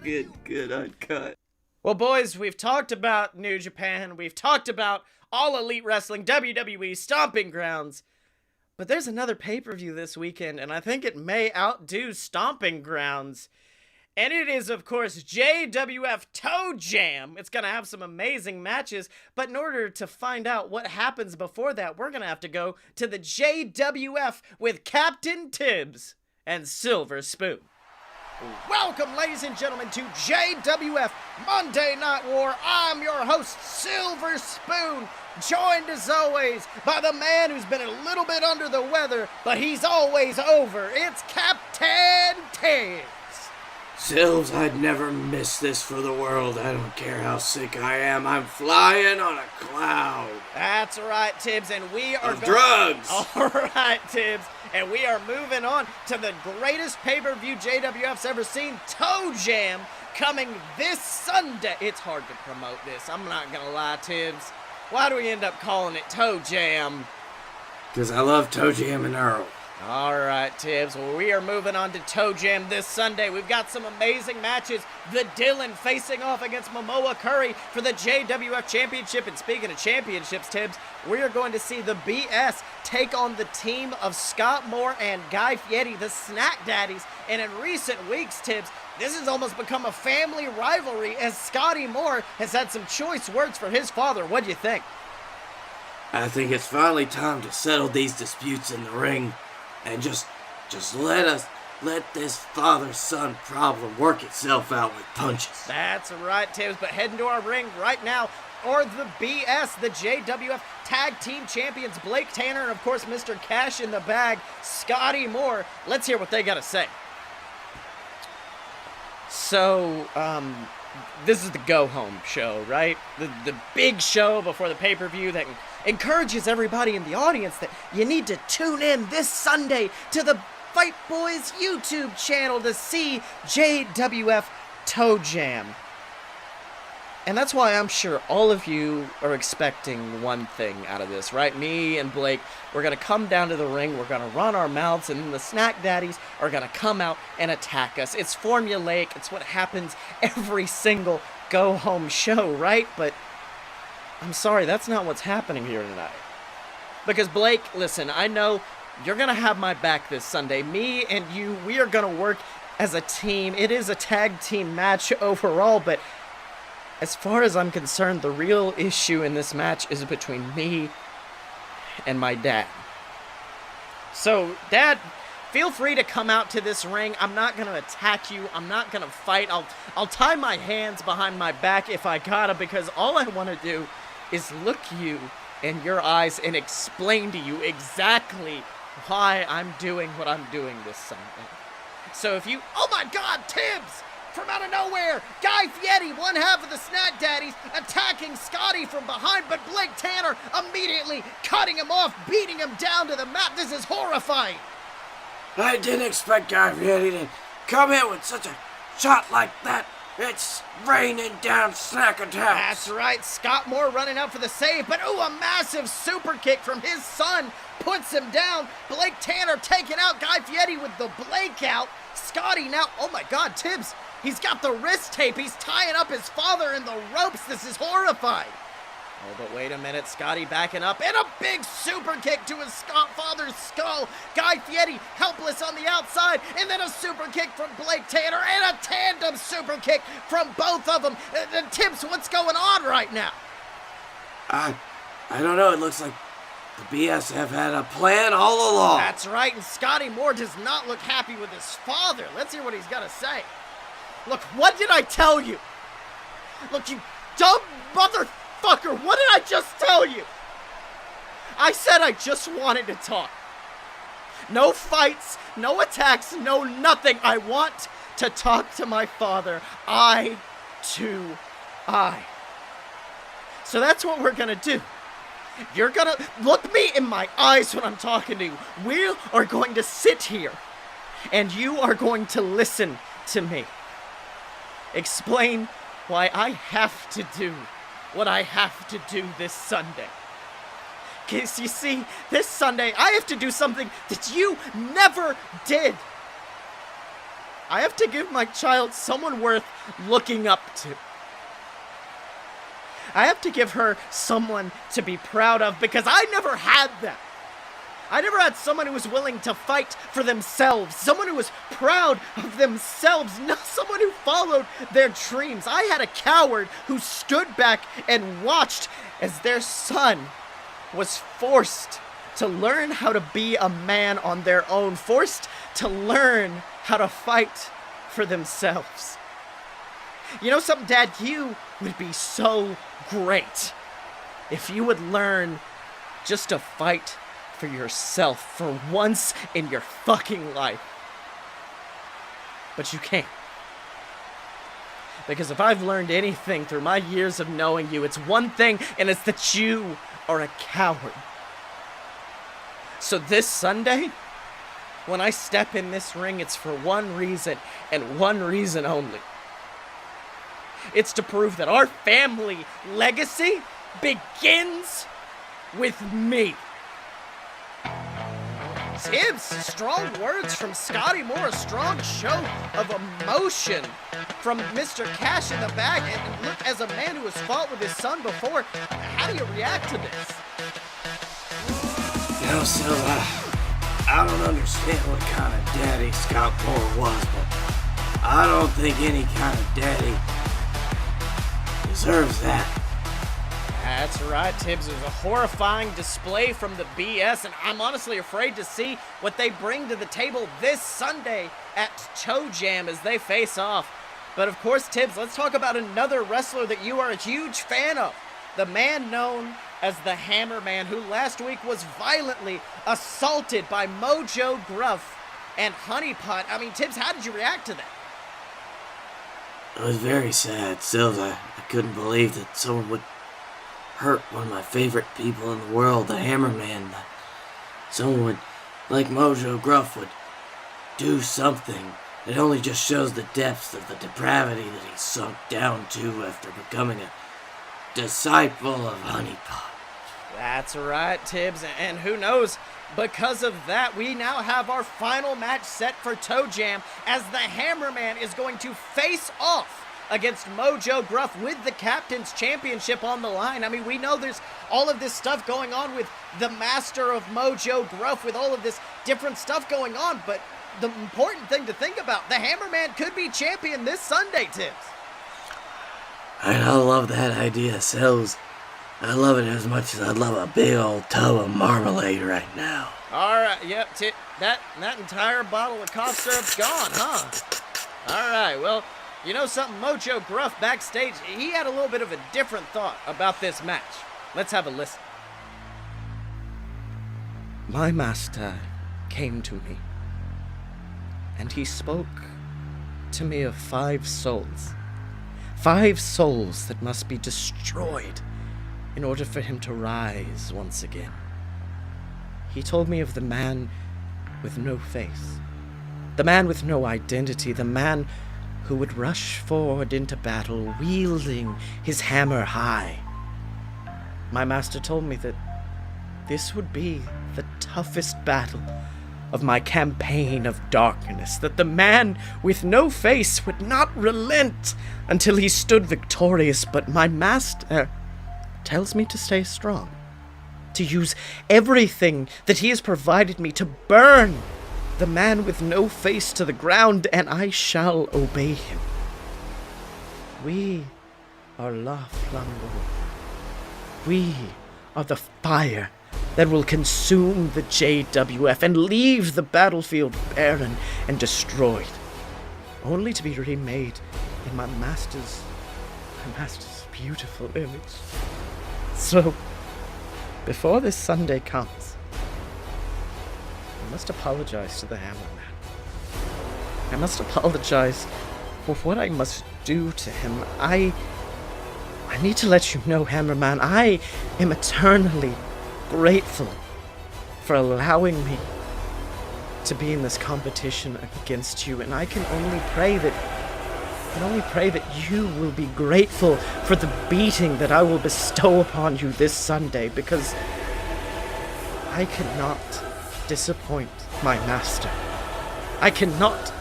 Good, uncut. Well, boys, we've talked about New Japan, we've talked about All Elite Wrestling, WWE Stomping Grounds, but there's another pay-per-view this weekend, and I think it may outdo Stomping Grounds. And it is, of course, JWF Toejam. It's going to have some amazing matches, but in order to find out what happens before that, we're going to have to go to the JWF with Captain Tibbs and Silver Spoon. Welcome, ladies and gentlemen, to JWF Monday Night War. I'm your host, Silver Spoon, joined as always by the man who's been a little bit under the weather, but he's always over. It's Captain Tibbs. Silves, I'd never miss this for the world. I don't care how sick I am. I'm flying on a cloud. That's right, Tibbs, and we are drugs. All right, Tibbs, and we are moving on to the greatest pay-per-view JWF's ever seen, Toejam, coming this Sunday. It's hard to promote this, I'm not gonna lie, Tibbs. Why do we end up calling it Toejam? Because I love Toejam and Earl. All right, Tibbs. Well, we are moving on to Toejam this Sunday. We've got some amazing matches. The Dylan facing off against Momoa Curry for the JWF Championship. And speaking of championships, Tibbs, we are going to see the BS take on the team of Scott Moore and Guy Fieri, the Snack Daddies. And in recent weeks, Tibbs, this has almost become a family rivalry as Scottye Moore has had some choice words for his father. What do you think? I think it's finally time to settle these disputes in the ring. And just let this father-son problem work itself out with punches. That's right, Tibbs, but heading to our ring right now are the BS, the JWF Tag Team Champions, Blake Tanner, and of course, Mr. Cash in the Bag, Scottye Moore. Let's hear what they got to say. So, this is the go-home show, right? The big show before the pay-per-view that encourages everybody in the audience that you need to tune in this Sunday to the Fight Boys YouTube channel to see JWF Toejam. And that's why I'm sure all of you are expecting one thing out of this, right? Me and Blake, we're going to come down to the ring, we're going to run our mouths, and then the Snack Daddies are going to come out and attack us. It's formulaic, it's what happens every single go-home show, right? But I'm sorry, that's not what's happening here tonight. Because Blake, listen, I know you're going to have my back this Sunday. Me and you, we are going to work as a team. It is a tag team match overall, but as far as I'm concerned, the real issue in this match is between me and my dad. So, Dad, feel free to come out to this ring. I'm not going to attack you. I'm not going to fight. I'll tie my hands behind my back if I gotta, because all I want to do is look you in your eyes and explain to you exactly why I'm doing what I'm doing this Sunday. So if you... Oh my God, Tibbs! From out of nowhere, Guy Fieri, one half of the Snack Daddies, attacking Scottye from behind, but Blake Tanner immediately cutting him off, beating him down to the mat. This is horrifying. I didn't expect Guy Fieri to come in with such a shot like that. It's raining down snack attacks. That's right, Scott Moore running out for the save, but ooh, a massive super kick from his son puts him down. Blake Tanner taking out Guy Fieri with the Blake out. Scottye now, oh my God, Tibbs, he's got the wrist tape. He's tying up his father in the ropes. This is horrifying. Oh, but wait a minute, Scottye backing up, and a big super kick to his father's skull. Guy Fieri helpless on the outside, and then a super kick from Blake Tanner, and a tandem super kick from both of them. Tibbs, what's going on right now? I don't know, it looks like the BS have had a plan all along. That's right, and Scottye Moore does not look happy with his father. Let's hear what he's got to say. Look, what did I tell you? Look, you dumb motherfucker, what did I just tell you? I said I just wanted to talk. No fights, no attacks, no nothing. I want to talk to my father, eye to eye. So that's what we're gonna do. You're gonna look me in my eyes when I'm talking to you. We are going to sit here, and you are going to listen to me. Explain why I have to do what I have to do this Sunday. Because you see, this Sunday, I have to do something that you never did. I have to give my child someone worth looking up to. I have to give her someone to be proud of, because I never had that. I never had someone who was willing to fight for themselves, someone who was proud of themselves, not someone who followed their dreams. I had a coward who stood back and watched as their son was forced to learn how to be a man on their own, forced to learn how to fight for themselves. You know something, Dad? You would be so great if you would learn just to fight for yourself for once in your fucking life. But you can't. Because if I've learned anything through my years of knowing you, it's one thing, and it's that you are a coward. So this Sunday, when I step in this ring, it's for one reason, and one reason only. It's to prove that our family legacy begins with me. Tibbs, strong words from Scottye Moore, a strong show of emotion from Mr. Cash in the Bag. And look, as a man who has fought with his son before, how do you react to this? You know, Silva, I don't understand what kind of daddy Scott Moore was, but I don't think any kind of daddy deserves that. That's right, Tibbs. It was a horrifying display from the BS, and I'm honestly afraid to see what they bring to the table this Sunday at Toejam as they face off. But of course, Tibbs, let's talk about another wrestler that you are a huge fan of. The man known as the Hammerman, who last week was violently assaulted by Mojo Gruff and Honeypot. I mean, Tibbs, how did you react to that? It was very sad, Silva. I couldn't believe that someone would hurt one of my favorite people in the world, the Hammerman. Someone would, like Mojo Gruff, would do something. It only just shows the depths of the depravity that he sunk down to after becoming a disciple of Honeypot. That's right, Tibbs, and who knows, because of that, we now have our final match set for Toejam as the Hammerman is going to face off against Mojo Gruff with the Captain's Championship on the line. I mean, we know there's all of this stuff going on with the Master of Mojo Gruff, with all of this different stuff going on, but the important thing to think about, the Hammerman could be champion this Sunday, Tibbs. I love that idea, Sills. I love it as much as I love a big old tub of marmalade right now. All right, yep, that entire bottle of cough syrup's gone, huh? All right, well, you know something, Mojo Gruff backstage, he had a little bit of a different thought about this match. Let's have a listen. My master came to me, and he spoke to me of 5 souls. 5 souls that must be destroyed in order for him to rise once again. He told me of the man with no face, the man with no identity, the man who would rush forward into battle wielding his hammer high. My master told me that this would be the toughest battle of my campaign of darkness, that the man with no face would not relent until he stood victorious, but my master tells me to stay strong, to use everything that he has provided me to burn the man with no face to the ground, and I shall obey him. We are La Flambeau. We are the fire that will consume the JWF and leave the battlefield barren and destroyed, only to be remade in my master's beautiful image. So, before this Sunday comes, I must apologize to the Hammerman. I must apologize for what I must do to him. I need to let you know, Hammerman, I am eternally grateful for allowing me to be in this competition against you, and I can only pray that I can only pray that you will be grateful for the beating that I will bestow upon you this Sunday, because I cannot disappoint my master. I cannot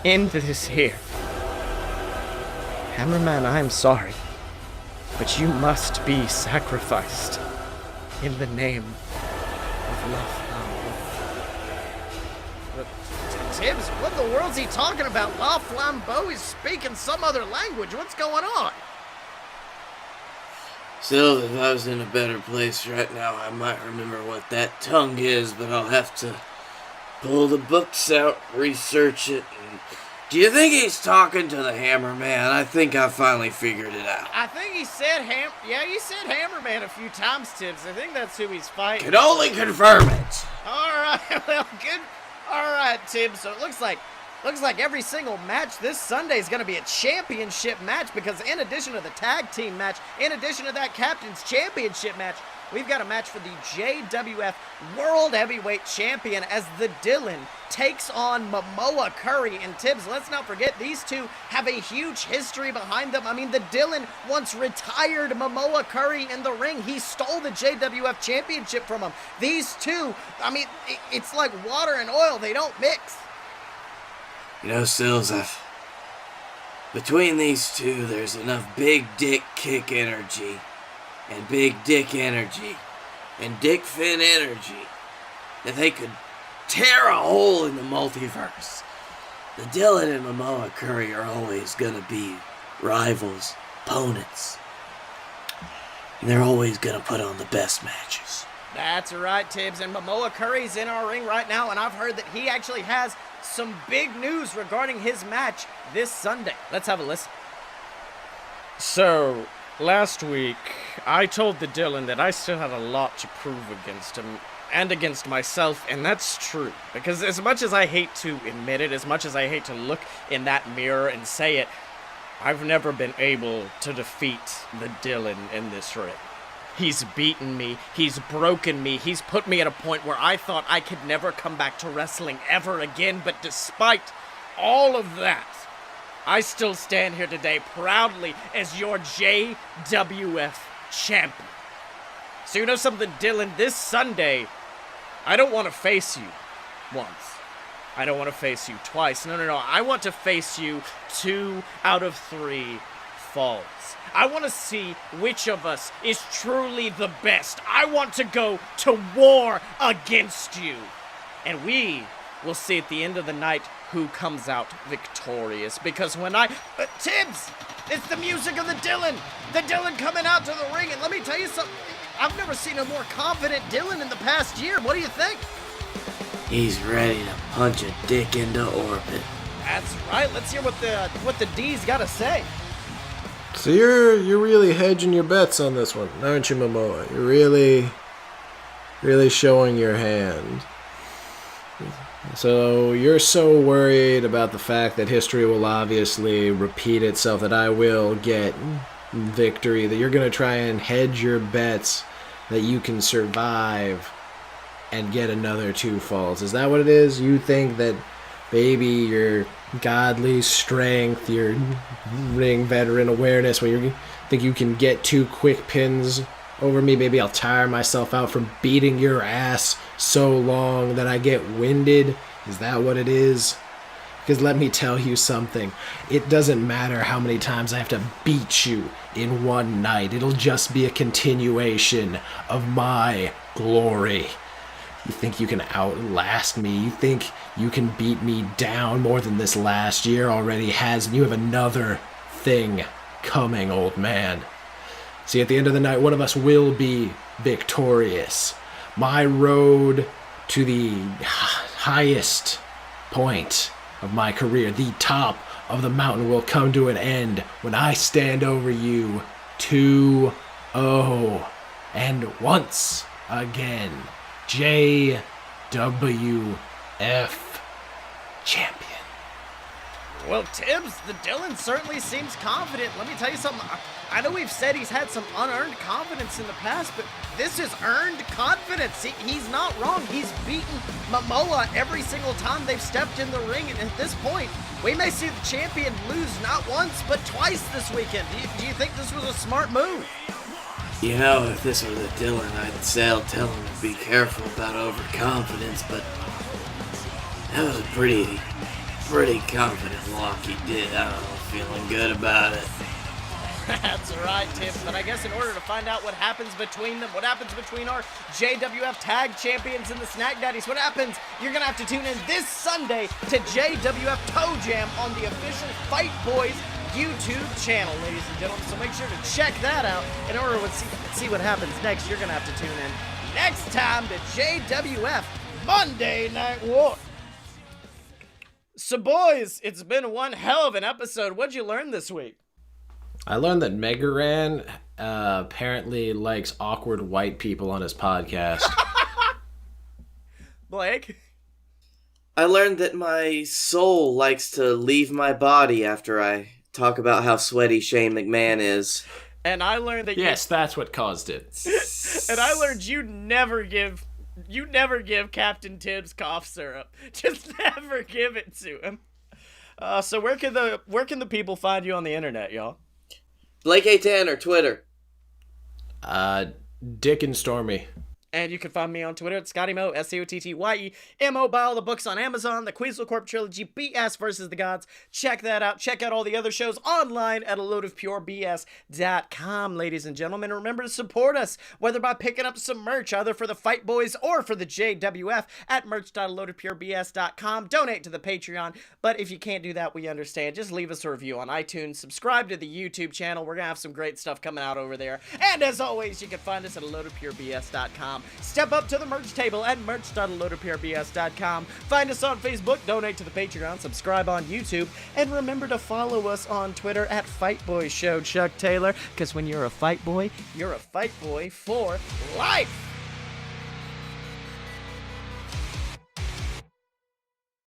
end this here. Hammerman, I am sorry, but you must be sacrificed in the name of love. Tibbs, what in the world's he talking about? La Flambeau is speaking some other language. What's going on? Still, if I was in a better place right now, I might remember what that tongue is, but I'll have to pull the books out, research it. Do you think he's talking to the Hammerman? I think I finally figured it out. I think he said you said Hammerman a few times, Tibbs. I think that's who he's fighting. Can only confirm it. Alright, well, good. Alright, Tibbs, so it looks like every single match this Sunday is going to be a championship match, because in addition to the tag team match, in addition to that Captain's Championship match, we've got a match for the JWF World Heavyweight Champion as the Dylan takes on Momoa Curry. And Tibbs, let's not forget, these two have a huge history behind them. I mean, the Dylan once retired Momoa Curry in the ring. He stole the JWF Championship from him. These two, I mean, it's like water and oil. They don't mix. You know, Sills, between these two, there's enough big dick kick energy and big dick energy and dick fin energy that they could tear a hole in the multiverse. The Dylan and Momoa Curry are always gonna be rivals, opponents. And they're always gonna put on the best matches. That's right, Tibbs, and Momoa Curry's in our ring right now, and I've heard that he actually has some big news regarding his match this Sunday. Let's have a listen. So, last week, I told the Dylan that I still had a lot to prove against him and against myself, and that's true. Because as much as I hate to admit it, as much as I hate to look in that mirror and say it, I've never been able to defeat the Dylan in this ring. He's beaten me, he's broken me, he's put me at a point where I thought I could never come back to wrestling ever again, but despite all of that, I still stand here today proudly as your JWF champion. So you know something, Dylan, this Sunday, I don't want to face you once. I don't want to face you twice. No, I want to face you 2 out of 3 falls. I want to see which of us is truly the best. I want to go to war against you. And we will see at the end of the night who comes out victorious. Because when Tibbs, it's the music of the Dylan. The Dylan coming out to the ring. And let me tell you something. I've never seen a more confident Dylan in the past year. What do you think? He's ready to punch a dick into orbit. That's right. Let's hear what the D's got to say. So you're really hedging your bets on this one, aren't you, Momoa? You're really showing your hand. So you're so worried about the fact that history will obviously repeat itself, that I will get victory, that you're going to try and hedge your bets that you can survive and get another 2 falls. Is that what it is? You think that, baby, your godly strength, your ring veteran awareness, when you think you can get 2 quick pins over me, maybe I'll tire myself out from beating your ass so long that I get winded? Is that what it is? Because let me tell you something, it doesn't matter how many times I have to beat you in one night. It'll just be a continuation of my glory. You think you can outlast me? You think you can beat me down more than this last year already has? And you have another thing coming, old man. See, at the end of the night, one of us will be victorious. My road to the highest point of my career, the top of the mountain, will come to an end when I stand over you 2-0. And once again, JWF champion. Well, Tibbs, the Dylan certainly seems confident. Let me tell you something. I know we've said he's had some unearned confidence in the past, but this is earned confidence. He's not wrong. He's beaten Momoa every single time they've stepped in the ring. And at this point, we may see the champion lose not once, but twice this weekend. Do you think this was a smart move? You know, if this were the Dylan, I'd tell him to be careful about overconfidence, but that was a pretty confident walk he did. I don't know, feeling good about it. That's right, Tim. But I guess in order to find out what happens between them, what happens between our JWF Tag Champions and the Snack Daddies, what happens, you're going to have to tune in this Sunday to JWF Toejam on the official Fight Boys YouTube channel, ladies and gentlemen. So make sure to check that out in order to see what happens next. You're going to have to tune in next time to JWF Monday Night War. So, boys, it's been one hell of an episode. What'd you learn this week? I learned that Megaran apparently likes awkward white people on his podcast. Blake? I learned that my soul likes to leave my body after I talk about how sweaty Shane McMahon is. And I learned that yes, that's what caused it. And I learned you never give Captain Tibbs cough syrup. Just never give it to him. So where can the people find you on the internet, y'all? Blake A. Tanner, Twitter. Dick and Stormy. And you can find me on Twitter at Scottye Moore, SCOTTYEMO. Buy all the books on Amazon, the Queasel Corp trilogy, BS vs. the Gods. Check that out. Check out all the other shows online at aloadofpurebs.com, ladies and gentlemen. Remember to support us, whether by picking up some merch, either for the Fight Boys or for the JWF at merch.aloadofpurebs.com. Donate to the Patreon. But if you can't do that, we understand. Just leave us a review on iTunes. Subscribe to the YouTube channel. We're going to have some great stuff coming out over there. And as always, you can find us at aloadofpurebs.com. Step up to the merch table at merch.aloadofpurebs.com. Find us on Facebook, donate to the Patreon, subscribe on YouTube, and remember to follow us on Twitter at Fight Boy Show, Chuck Taylor, because when you're a fight boy for life.